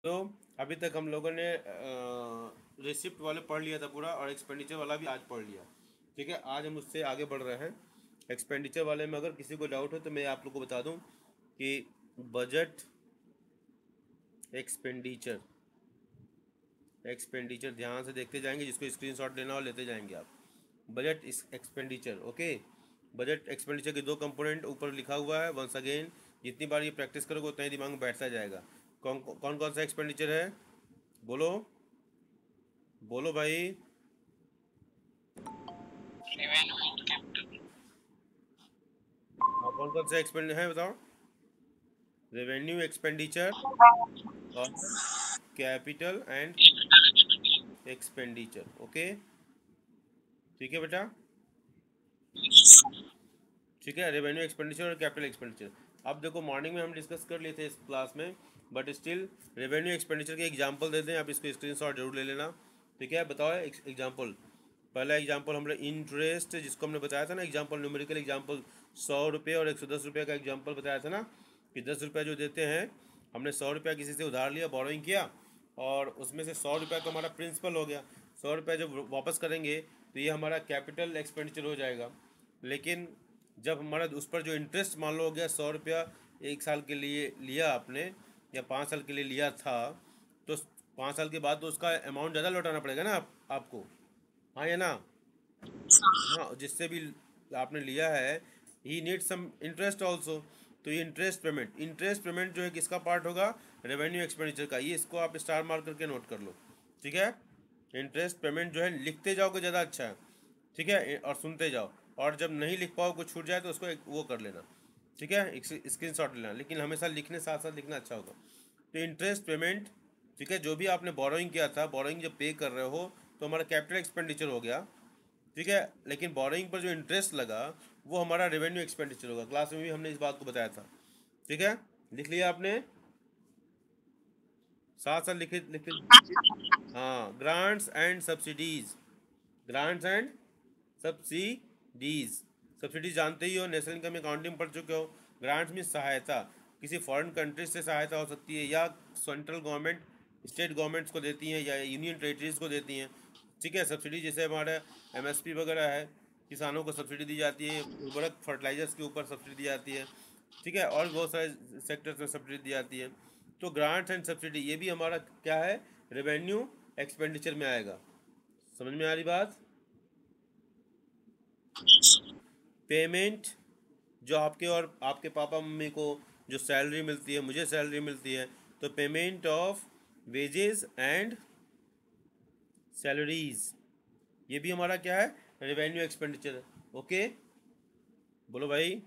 तो अभी तक हम लोगों ने रिसिप्ट वाले पढ़ लिया था पूरा, और एक्सपेंडिचर वाला भी आज पढ़ लिया। ठीक है, आज हम उससे आगे बढ़ रहे हैं। एक्सपेंडिचर वाले में अगर किसी को डाउट हो तो मैं आप लोग को बता दूं कि बजट एक्सपेंडिचर एक्सपेंडिचर ध्यान से देखते जाएंगे, जिसको स्क्रीनशॉट लेना हो लेते जाएंगे आप। Budget expenditure, okay. Budget expenditure के दो कंपोनेंट ऊपर लिखा हुआ है। वंस अगेन, जितनी बार ये प्रैक्टिस करोगे उतना ही दिमाग में बैठता जाएगा। कौन कौन कौन सा एक्सपेंडिचर है? बोलो बोलो भाई। हाँ, कौन कौन सा एक्सपेंड है बताओ? रेवेन्यू एक्सपेंडिचर और कैपिटल एंड एक्सपेंडिचर, ओके। ठीक है बेटा, ठीक है। रेवेन्यू एक्सपेंडिचर और कैपिटल एक्सपेंडिचर। अब देखो, मॉर्निंग में हम डिस्कस कर लिए थे इस क्लास में, बट स्टिल रेवेन्यू एक्सपेंडिचर के एग्जांपल देते हैं, आप इसको स्क्रीनशॉट जरूर ले लेना। ठीक है, बताओ एग्जांपल। पहला एग्जांपल हमने इंटरेस्ट, जिसको हमने बताया था ना एग्जांपल, न्यूमेरिकल एग्जांपल, 100 रुपये और 110 रुपये का एग्जांपल बताया था ना, कि 10 रुपये जो देते हैं, हमने 100 रुपया किसी से उधार लिया, बोरोइंग किया, और उसमें से 100 रुपया तो हमारा प्रिंसिपल हो गया। 100 रुपया जब वापस करेंगे तो ये हमारा कैपिटल एक्सपेंडिचर हो जाएगा। लेकिन जब हमारा उस पर जो इंटरेस्ट मान लो हो गया, 100 रुपया 1 साल के लिए लिया आपने, या 5 साल के लिए लिया था, तो 5 साल के बाद तो उसका अमाउंट ज़्यादा लौटाना पड़ेगा ना आपको। हाँ या ना? हाँ, जिससे भी आपने लिया है, ही नीड सम इंटरेस्ट ऑल्सो। तो ये इंटरेस्ट पेमेंट जो है किसका पार्ट होगा? रेवेन्यू एक्सपेंडिचर का। ये इसको आप स्टार मार्क करके नोट कर लो। ठीक है, इंटरेस्ट पेमेंट जो है लिखते जाओगे ज़्यादा अच्छा है। ठीक है, और सुनते जाओ, और जब नहीं लिख पाओ, कुछ छूट जाए तो उसको वो कर लेना। ठीक है, स्क्रीन शॉट लेना, लेकिन हमेशा लिखने साथ साथ लिखना अच्छा होगा। तो इंटरेस्ट पेमेंट, ठीक है, जो भी आपने बोरोइंग किया था, बोरोइंग जब पे कर रहे हो तो हमारा कैपिटल एक्सपेंडिचर हो गया। ठीक है, लेकिन बोरोइंग पर जो इंटरेस्ट लगा वो हमारा रेवेन्यू एक्सपेंडिचर होगा। क्लास में भी हमने इस बात को बताया था। ठीक है, लिख लिया आपने? साथ साथ लिखे लिखे। हाँ, grants and subsidies. Grants and subsidies. Subsidies जानते ही हो, नेशनल इनकम अकाउंटिंग पढ़ चुके हो। ग्रांट्स में सहायता, किसी फॉरेन कंट्रीज से सहायता हो सकती है, या सेंट्रल गवर्नमेंट स्टेट गवर्नमेंट्स को देती हैं, या यूनियन टेरिटरीज को देती हैं। ठीक है, सब्सिडी जैसे हमारा एमएसपी वगैरह है, किसानों को सब्सिडी दी जाती है, उर्वरक फर्टिलाइजर्स के ऊपर सब्सिडी दी जाती है। ठीक है, और बहुत सारे सेक्टर्स में सब्सिडी दी जाती है। तो ग्रांट्स एंड सब्सिडी ये भी हमारा क्या है? रेवेन्यू एक्सपेंडिचर में आएगा। समझ में आ रही बात? पेमेंट, जो आपके और आपके पापा मम्मी को जो सैलरी मिलती है, मुझे सैलरी मिलती है, तो payment of wages and salaries, ये भी हमारा क्या है? Revenue expenditure. ओके, बोलो भाई।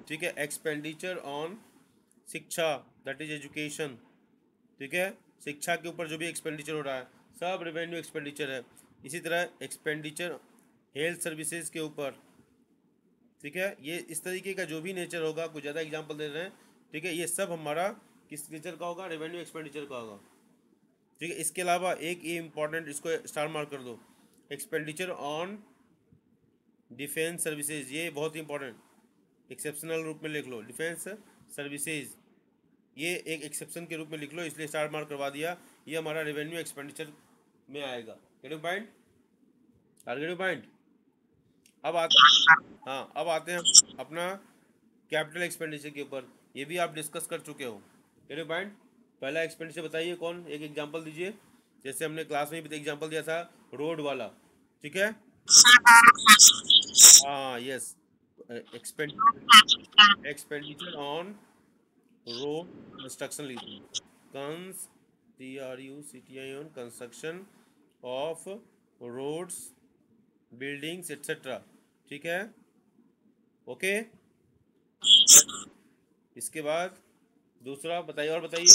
ठीक है, एक्सपेंडिचर ऑन शिक्षा, दैट इज एजुकेशन। ठीक है, शिक्षा के ऊपर जो भी एक्सपेंडिचर हो रहा है सब रेवेन्यू एक्सपेंडिचर है। इसी तरह एक्सपेंडिचर हेल्थ सर्विसेज के ऊपर। ठीक है, ये इस तरीके का जो भी नेचर होगा, कुछ ज़्यादा एग्जांपल दे रहे हैं। ठीक है, ये सब हमारा किस नेचर का होगा? रेवेन्यू एक्सपेंडिचर का होगा। ठीक है, इसके अलावा एक ये इंपॉर्टेंट, इसको स्टार मार्क कर दो, एक्सपेंडिचर ऑन डिफेंस सर्विसेज। ये बहुत इंपॉर्टेंट, एक्सेप्शनल रूप में लिख लो, डिफेंस सर्विसेज, ये एक एक्सेप्शन के रूप में लिख लो, इसलिए स्टार मार्क करवा दिया। ये हमारा रेवेन्यू एक्सपेंडिचर में आएगा। Getting point? Are getting point? अब आते हाँ, अब आते हैं अपना कैपिटल एक्सपेंडिचर के ऊपर। ये भी आप डिस्कस कर चुके हो। Getting point? पहला एक्सपेंडिचर बताइए कौन, एक एग्जांपल दीजिए। जैसे हमने क्लास में भी एग्जांपल दिया था, रोड वाला। ठीक है, हाँ, yes. Expenditure on road construction लीजिए। कंस TRUCTI on construction of roads, buildings etcetera. ठीक है, ओके। इसके बाद दूसरा बताइए, और बताइए।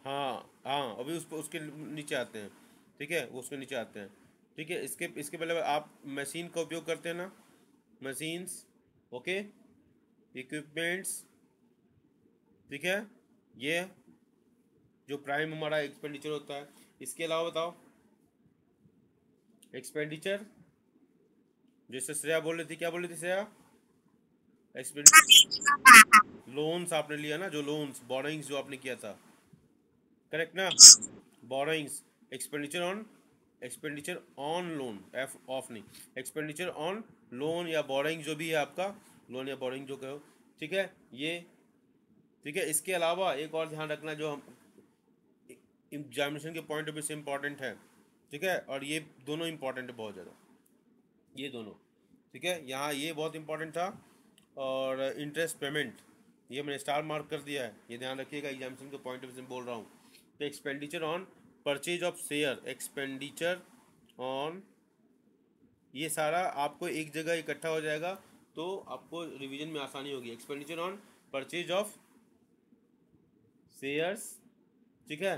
हाँ हाँ, अभी उसके नीचे आते हैं। ठीक है, वो उसके नीचे आते हैं। ठीक है, इसके इसके पहले आप मशीन का उपयोग करते हैं ना, मशीन्स, ओके, इक्विपमेंट्स। ठीक है, ये जो प्राइम हमारा एक्सपेंडिचर होता है। इसके अलावा बताओ एक्सपेंडिचर, जैसे श्रेया बोल रही थी, क्या बोल रही थी श्रेया? एक्सपेंडिचर लोन्स आपने लिया ना, जो लोन्स बोरोइंग्स जो आपने किया था, करेक्ट ना? Borrowings, expenditure on loan, F of नहीं, एक्सपेंडिचर ऑन लोन या बोरोइंग जो भी है आपका, लोन या बोरोइंग जो कहो, ठीक है ये। ठीक है, इसके अलावा एक और ध्यान रखना जो हम एग्जामिनेशन के पॉइंट ऑफ व्यू से इम्पॉर्टेंट है, ठीक है, और ये दोनों इम्पॉर्टेंट है बहुत ज़्यादा, ये दोनों, ठीक है, यहाँ ये बहुत इंपॉर्टेंट था। और इंटरेस्ट पेमेंट, ये मैंने स्टार मार्क कर दिया है, ये ध्यान रखिएगा, एग्जामिनेशन के पॉइंट ऑफ व्यू से बोल रहा हूँ। तो expenditure on purchase of share, expenditure on, ये सारा आपको एक जगह इकट्ठा हो जाएगा तो आपको रिवीजन में आसानी होगी। Expenditure on purchase of shares, ठीक है,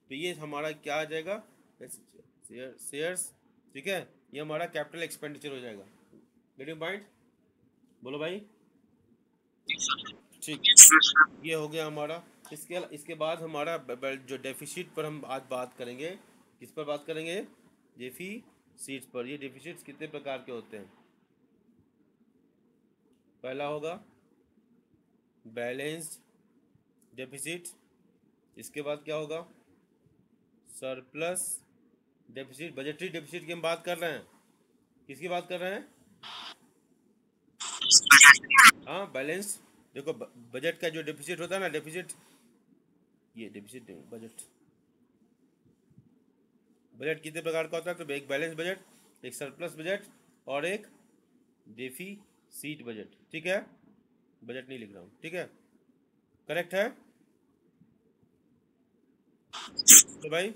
तो ये हमारा क्या आ जाएगा, शेयर्स, ठीक है, ये हमारा कैपिटल एक्सपेंडिचर हो जाएगा। गेटिंग पॉइंट, बोलो भाई, ठीक, ये हो गया हमारा। इसके बाद हमारा जो डेफिसिट पर हम आज बात करेंगे, किस पर बात करेंगे, डेफिसिट्स पर। ये डेफिसिट्स कितने प्रकार के होते हैं? पहला होगा बैलेंस्ड डेफिसिट, इसके बाद क्या होगा, सरप्लस डेफिसिट, बजटरी डेफिसिट की हम बात कर रहे हैं, किसकी बात कर रहे हैं, हाँ बैलेंस। देखो बजट का जो डेफिसिट होता है ना, डेफिसिट, ये डेफिसिट बजट, बजट कितने प्रकार का होता है, तो एक बैलेंस बजट, एक सरप्लस बजट और एक डेफिसिट बजट, ठीक है, बजट नहीं लिख रहा हूँ, ठीक है, करेक्ट है। तो भाई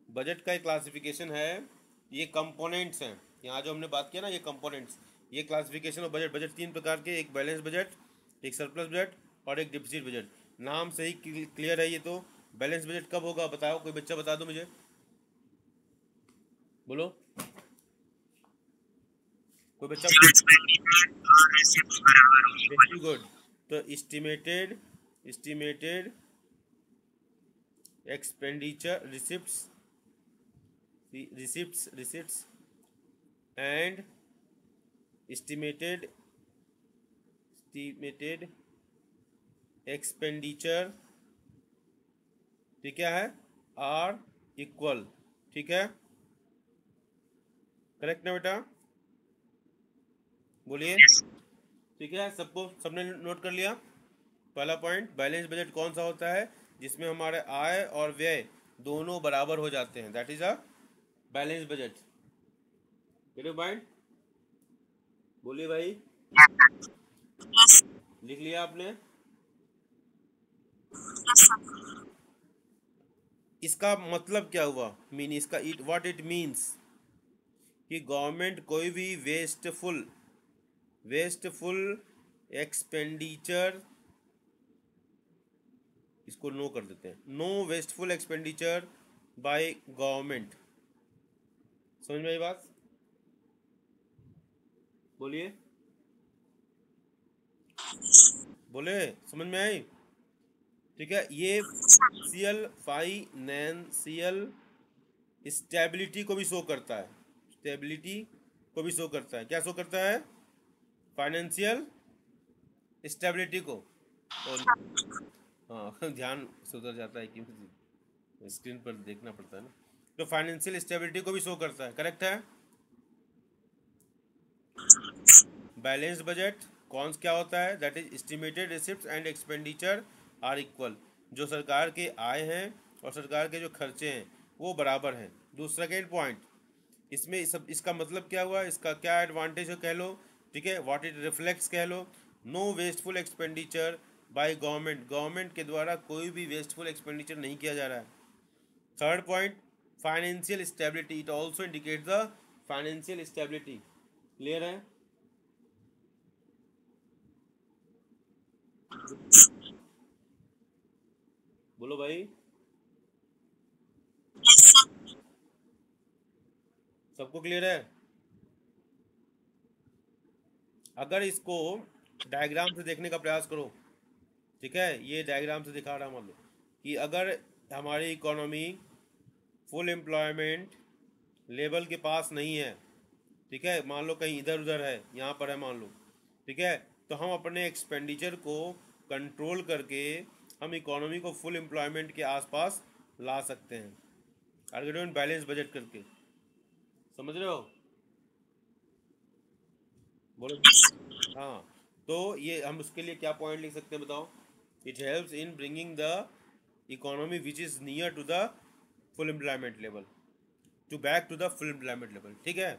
बजट का एक क्लासिफिकेशन है, ये कंपोनेंट्स हैं, यहाँ जो हमने बात किया ना, ये कंपोनेंट्स, ये क्लासिफिकेशन ऑफ बजट। बजट तीन प्रकार के, एक बैलेंस बजट, एक सरप्लस बजट और एक डिफिसिट बजट। नाम से ही क्लियर है ये तो। बैलेंस बजट कब होगा बताओ, कोई बच्चा बता दो मुझे, बोलो कोई बच्चा, वेरी गुड। तो estimated expenditure receipts and estimated expenditure, ठीक है, आर इक्वल, ठीक है, करेक्ट ना बेटा, बोलिए, ठीक है, सबको, सबने नोट कर लिया। पहला पॉइंट, बैलेंस बजट कौन सा होता है, जिसमें हमारे आय और व्यय दोनों बराबर हो जाते हैं, that is a balance budget. Point, बोलिए भाई, लिख लिया आपने, इसका मतलब क्या हुआ, मीन इसका इट व्हाट इट मीन्स, कि गवर्नमेंट कोई भी वेस्टफुल एक्सपेंडिचर, इसको नो कर देते हैं, no wasteful expenditure by government, समझ में आई बात, बोलिए, बोले, समझ में आई, ठीक है, ये फाइनेंशियल स्टेबिलिटी को भी शो करता है, स्टेबिलिटी को भी शो करता है, क्या शो करता है, फाइनेंशियल स्टेबिलिटी को। और हाँ ध्यान से उधर जाता है कि स्क्रीन पर देखना पड़ता है ना, तो फाइनेंशियल स्टेबिलिटी को भी शो करता है, करेक्ट है। बैलेंस बजट कौन क्या होता है, that is estimated receipts and expenditure are equal, जो सरकार के आय हैं और सरकार के जो खर्चे हैं वो बराबर हैं। दूसरा सेकेंड पॉइंट, इसमें सब, इसका मतलब क्या हुआ, इसका क्या एडवांटेज हो कह लो, ठीक है, व्हाट इट रिफ्लेक्ट्स कह लो, no wasteful expenditure by government, government के द्वारा कोई भी वेस्टफुल एक्सपेंडिचर नहीं किया जा रहा है। Third point, financial stability, it also indicate the financial stability, clear है, बोलो भाई, सबको क्लियर है। अगर इसको डायग्राम से देखने का प्रयास करो, ठीक है, ये डायग्राम से दिखा रहा हूँ, मान लो कि अगर हमारी इकोनॉमी फुल एम्प्लॉयमेंट लेवल के पास नहीं है, ठीक है, मान लो कहीं इधर उधर है, यहाँ पर है मान लो, ठीक है, तो हम अपने एक्सपेंडिचर को कंट्रोल करके हम इकोनॉमी को फुल एम्प्लॉयमेंट के आसपास ला सकते हैं, टारगेट बैलेंस बजट करके। समझ रहे हो? बोलो। हाँ, तो ये हम उसके लिए क्या पॉइंट लिख सकते हैं बताओ? It helps in bringing the economy which is near to the full employment level, to back to the full employment level. ठीक है।